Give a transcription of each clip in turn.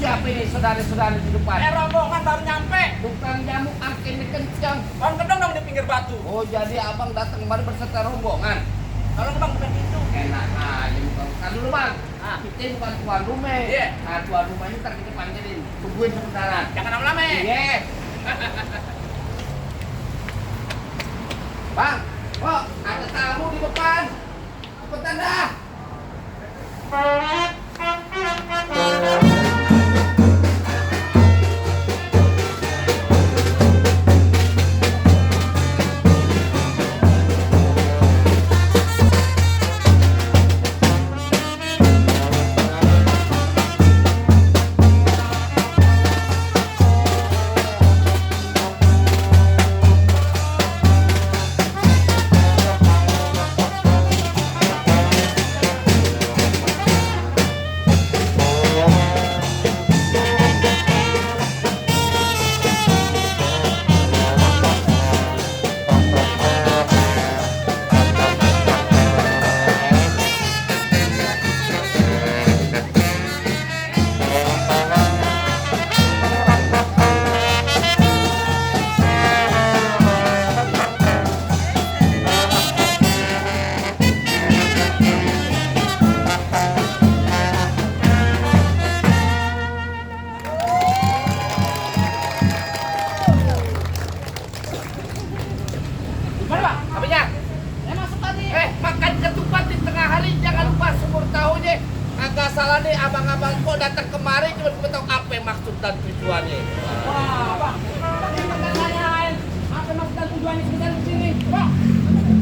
siapa ini saudara-saudara di depan? Rombongan baru nyampe. Tukang jamu angkinnya kencang. Bang gedong dong di pinggir batu. Oh, jadi abang datang kemarin berserta rombongan. Kalau bang bukan gitu. Enak aja bukan dulu bang. Kita bukan tuan rumah. Iya. Nah, tuan rumah ini ntar kita panggilin. Tungguin sebentar. Jangan lama-lama ya. Iya. Bang, kok ada tamu di depan? Cepetan dah. Mana bang? Apanya? Masuk tadi. Makan ketupat di tengah hari jangan lupa sumur tahunya. Agak salah nih abang-abang kok datang kemari cuma gue tahu apa maksud dan tujuannya. Wah, bang. Tadi makan lain. Apa maksud dan tujuannya sebentar di sini? Bang.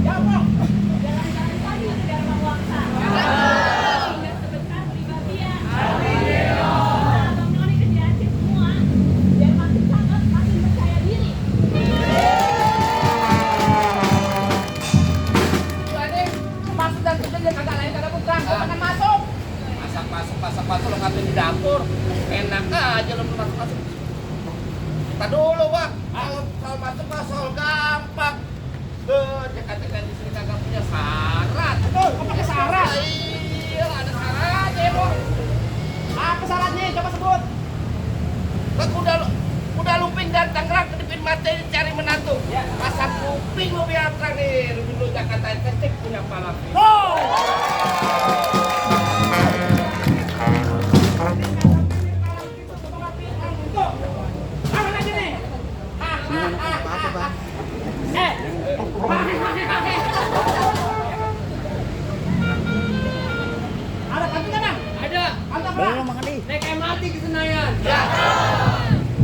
Ya, bang. Jalan-jalan lagi ke Dharma Wangsa. Ingat sebentar pribadi ya. Abang Noni kerjaan semua. Biar makin cakep, makin percaya diri. Tujuannya maksud dan tujuannya kagak lain kagak bukan. Kau makan masuk. Masak-masak lo ngambil di dapur. Enak aja lo masuk-masuk. Kita dulu bang. Kalau masuk mah soal gampang. Jakarta di sini kagak punya syarat. Betul, kau pakai syarat. Iya, ada syaratnya bang. Apa syaratnya? Coba sebut. Bang udah luping dan Tangerang kedipin mata ini cari menantu. Ya. Pasang kuping lo biar terang nih. Dulu Jakarta ketik punya palak. Go! Ada kantinnya bang? Ada. Kantor berapa? Naik MRT ke Senayan. Ya.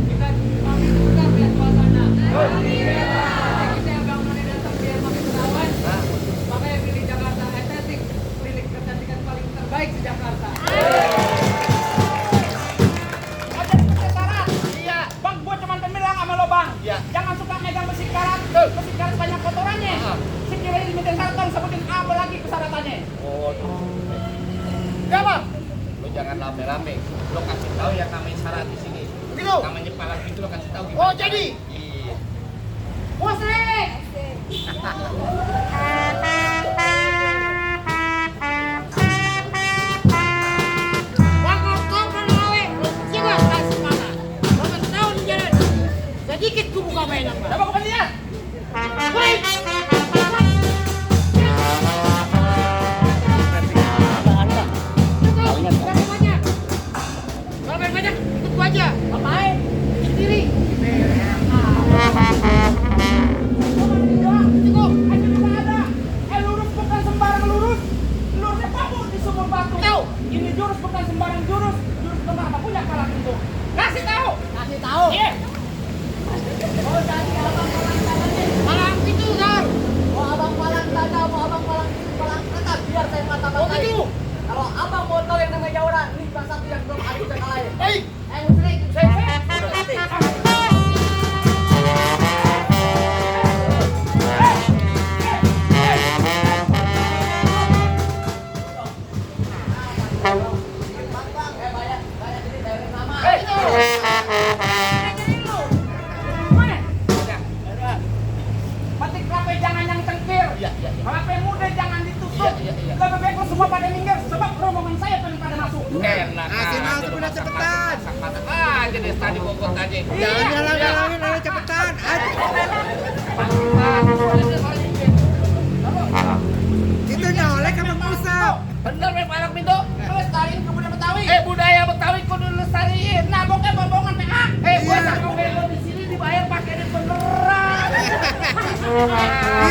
Kita pamit sebentar lihat suasana. Kita Abang Noni datang biar makin menawan. Makanya pilih Jakarta Estetik, klinik kecantikan paling terbaik di Jakarta. Ada syarat. Iya. Bang, gua cuma bilang sama lo bang. Iya. Jangan suka megang besi karat. Besi karat banyak kotorannya. Sekiranya diminta syarat, tolong sebutin apa lagi persyaratannya. Oh. Ya bang. Lo jangan rame-rame. Lo kasih tahu yang namanya syarat di sini. Gitu. Namanya palak itu lo kasih tahu gimana. Oh jadi. Iya. Musrik! Sedikit ku buka mainan, Bang. Coba kembali lihat. Woi! Berapa banyak? Kalau main banyak, ikut gua aja. Ngapain? Sendiri. Cukup. Ada. Lurus bukan sembarang lurus. Lurusnya kamu di sumur batu. Tahu. Ini jurus bukan sembarang jurus. Jurus kenapa punya kalah itu? Kasih tahu. Kasih tahu. Iya. Oh, jadi abang palang tangannya. Palang itu, Gar. Mau abang palang tangan, mau abang palang tangan, biar saya mata-matain. gitu. Kalau abang mau tahu yang namanya orang, ini salah satu yang belum aku bisa kalahin. Baik. Musrik. Udah nanti. Batik kelapa jangan yang cengkir. Iya. Kelapa muda jangan ditusuk. Iya. Lebih baik lo semua pada minggir sebab rombongan saya paling pada masuk. Enak. Kasih masuk udah cepetan. aja deh, tadi kokot aja. Jangan nyalang-nyalangin, ayo cepetan. Itu nyolek sama pusat. Bener nih Pak Pintu. Lestariin kebudayaan Betawi. Budaya Betawi kudu lestariin. Nah, pokoknya bombongan PA. Gua sama lo di sini dibayar pakai duit beneran.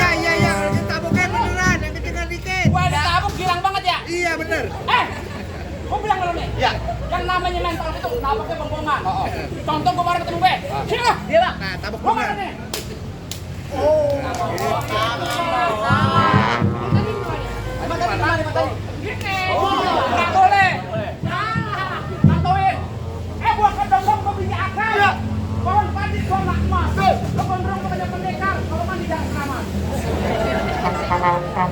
Iya, kalau ditabungnya beneran, yang ketinggalan dikit. Gua ditabuk gilang banget ya. Iya bener. Gua bilang sama lo nih. Ya. Yang namanya mental itu naboknya bombongan. Contoh gua kemarin ketemu gue. Sini lah. Iya, Bang. Nah, tabuk Gua mana bener. nih? Nggak boleh. Bantuin. Buah kedongkong kau beli akal. Pohon padi gua nggak emas. Lo gondrong kepada pendekar. Kalau mandi jangan keramas.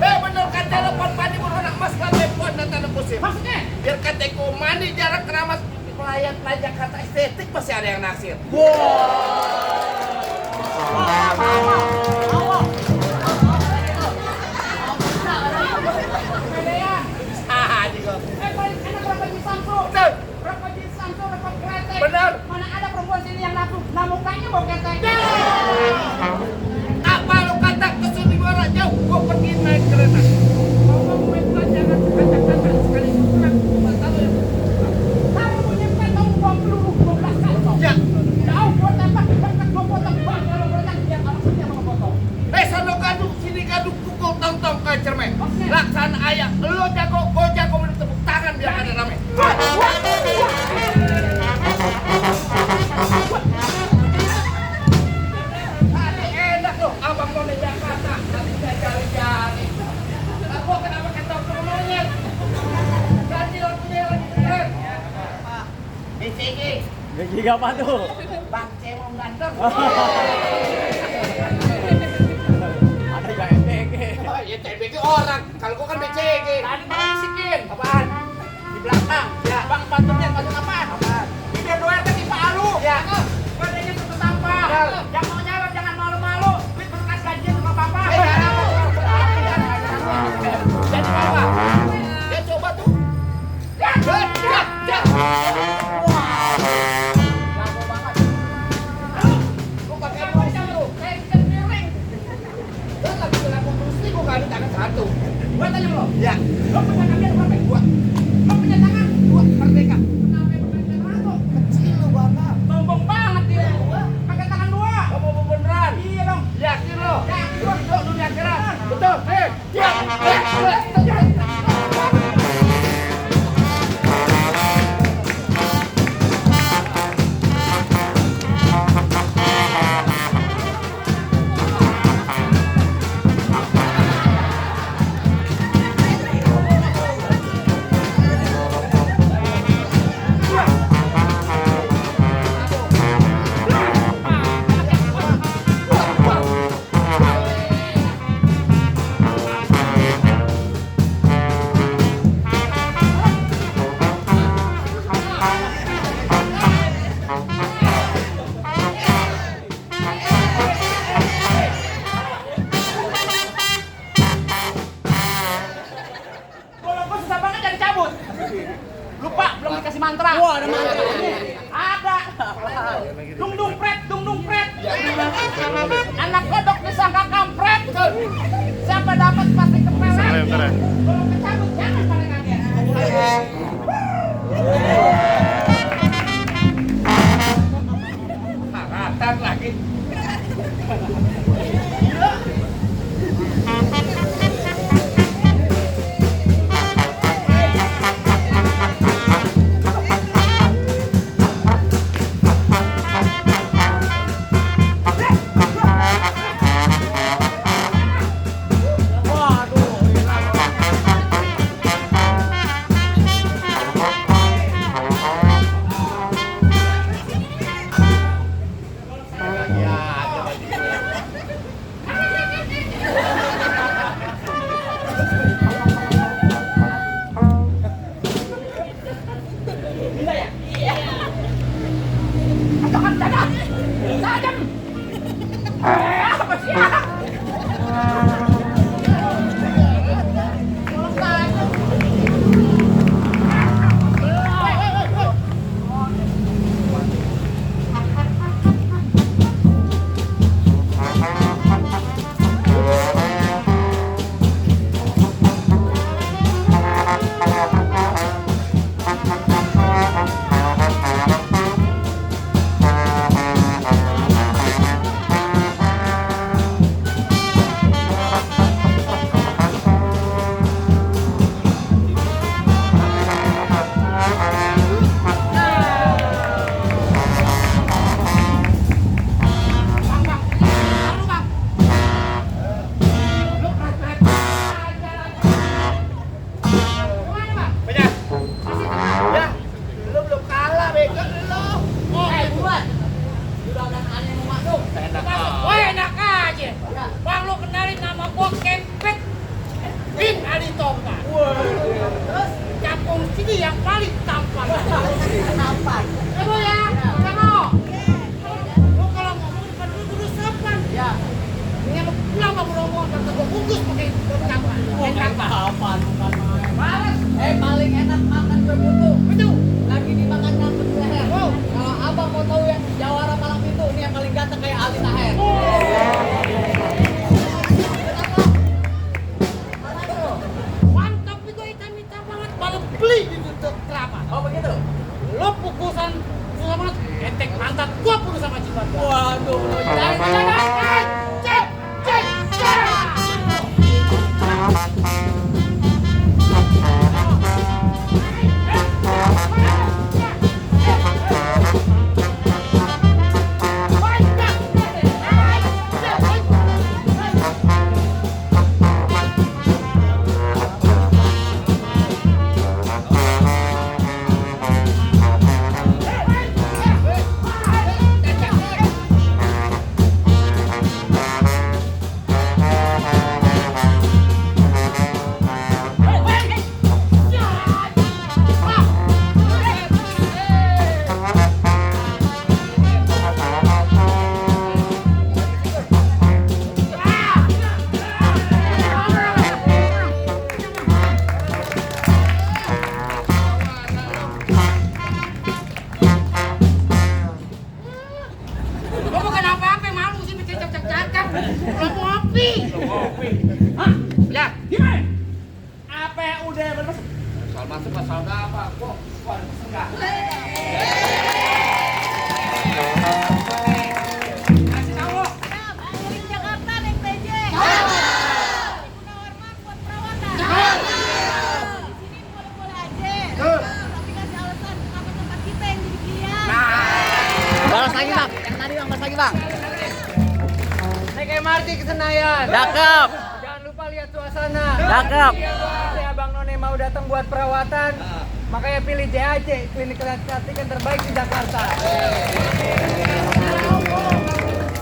Bener kan telepon padi berwarna emas kan telepon dan tanam musim. Maksudnya? Biar kateku mandi jarang keramas. Pelayan Jakarta estetik masih ada yang naksir. Pedean. Juga. Paling enak berapa di Samsung? Betul. Berapa di Samsung dapat kretek? Benar. Mana ada perempuan sini yang nafsu? Nah mukanya mau ketek. Apa lu kata ke sini gua jauh? Gua pergi naik kereta. Mau main gua jangan kacak-kacak sekali kurang. Mata lu ya. Kamu punya pet kamu buang peluru 12 kali. Ya. Jauh gua tembak, dekat gua potong bang. Kalau berenang biar kalau setia mau potong. Sono gaduk, sini gaduk, pukul tong-tong kayak cermek. Maksudnya? Laksana ayah, lu jago, gua jago minum tepuk tangan biar ada rame. Tadi enak loh, abang mau di Jakarta, nanti saya cari-cari. Aku kenapa ketok monyet? Ganti lagunya lagi keren. BCG. BCG apa tuh? Bang Cemong ganteng. Ada gak MBG? Oh, ya CBG orang. Kalau gua kan BCG. Tadi mau bisikin. Apaan? Di belakang. Ya. Bang bantunya bantu apaan? Apaan? Biar doyan ke tipe alu. Ya. Badannya tutup tampar. Ya. Yang mau nyalon jangan malu-malu. Duit berkas gajian sama papa. Jadi apa? Ya coba tuh. Ya. Jago banget. Lu pakai Kamu tuh kayak ikan miring. Lu lagi laku kursi gua kali tangan satu. Gua tanya lo. Ya. Lo punya kaki berapa? Dua. Lo punya tangan? Dua. Merdeka. Kenapa bermain ratu? Kecil lu Bapak. Sombong banget dia. Pakai tangan dua. Kamu mau beneran? Iya dong. Yakin lo? Yakin gua. Itu dunia akhirat. Betul. Ya. Kalau gua susah banget jadi cabut. Lupa belum dikasih mantra. Wah, ada mantra. Ada. Dung dung pret, dung dung pret. Anak kodok disangka kampret. Siapa dapat pasti kepelet. Kalau kecabut jangan pada kaget. Haratan lagi. Waduh, lo pukusan susah banget. Entek pantat gua pukul sama Cibat. Waduh, lo jangan jangan. Cek, cek, cek. Lo bukan apa-apa, malu sih bikin cak-cak-cakan. Lo ngopi. Hah? Ya, gimana? Apa yang udah bener? Soal masuk soal apa? Kok enggak? Kasih tahu lo. Keliling Jakarta naik PJ. Gunawarman buat perawatan. Di sini boleh-boleh aja. Tapi kasih alasan kenapa tempat kita yang jadi pilihan. Balas lagi bang, yang tadi bang, balas lagi bang. Naik MRT ke Senayan. Cakep. Jangan lupa lihat suasana. Cakep. Si Abang None mau datang buat perawatan, makanya pilih JAJ, klinik kecantikan terbaik di Jakarta.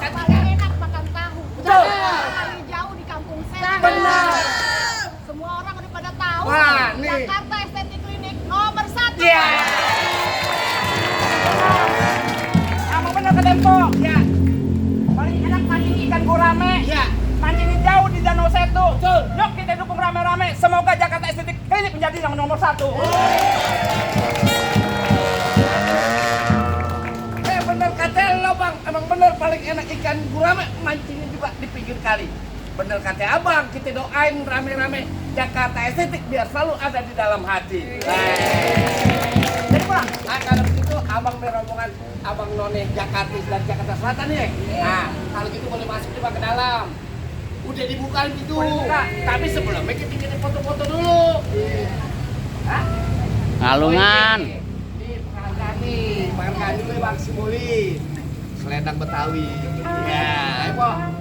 Paling enak makan tahu. Paling jauh di kampung Sel. Benar. Semua orang udah pada tahu. Wah, nih. Jakarta Estetik Klinik nomor 1. Apa bener ke Tempo? Ya. Paling enak mancing ikan gurame. Ya. Mancing jauh di Danau Setu. Yuk kita dukung rame-rame. Semoga Jakarta Estetik Klinik menjadi yang nomor 1. Bener kata lo bang, emang bener paling enak ikan gurame, mancingnya juga di pinggir kali. Bener kata abang, kita doain rame-rame Jakarta Estetik biar selalu ada di dalam hati. Jadi pulang. Nah kalau begitu abang beromongan Abang None Jakarta dan Jakarta Selatan ya. Nah kalau gitu boleh masuk coba ke dalam. Udah dibuka pintu. Boleh buka. Tapi sebelumnya kita bikin foto-foto dulu. Hah? Ngalungan. Nih penghargaan dulu Bang Simuli. Selendang Betawi. Ya, ayo, Po.